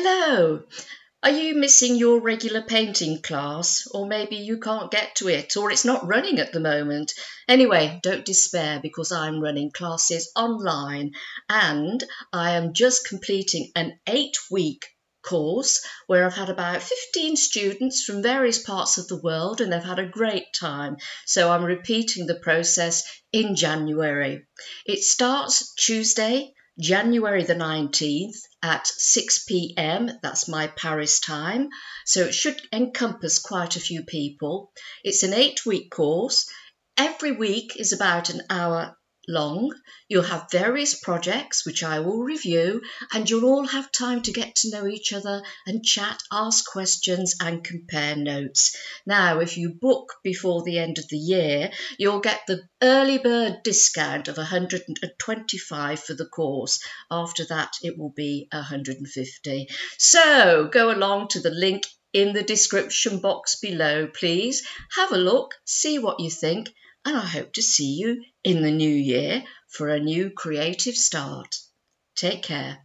Hello! Are you missing your regular painting class? Or maybe you can't get to it, or it's not running at the moment. Anyway, don't despair because I'm running classes online and I am just completing an 8-week course where I've had about 15 students from various parts of the world and they've had a great time. So I'm repeating the process in January. It starts Tuesday, January the 19th at 6 p.m. That's my Paris time. So it should encompass quite a few people. It's an 8-week course. Every week is about an hour long. You'll have various projects which I will review, and you'll all have time to get to know each other and chat, ask questions and compare notes. Now, if you book before the end of the year, you'll get the early bird discount of 125 for the course. After that, it will be 150. So go along to the link in the description box below, please. Have a look, see what you think, and I hope to see you in the new year for a new creative start. Take care.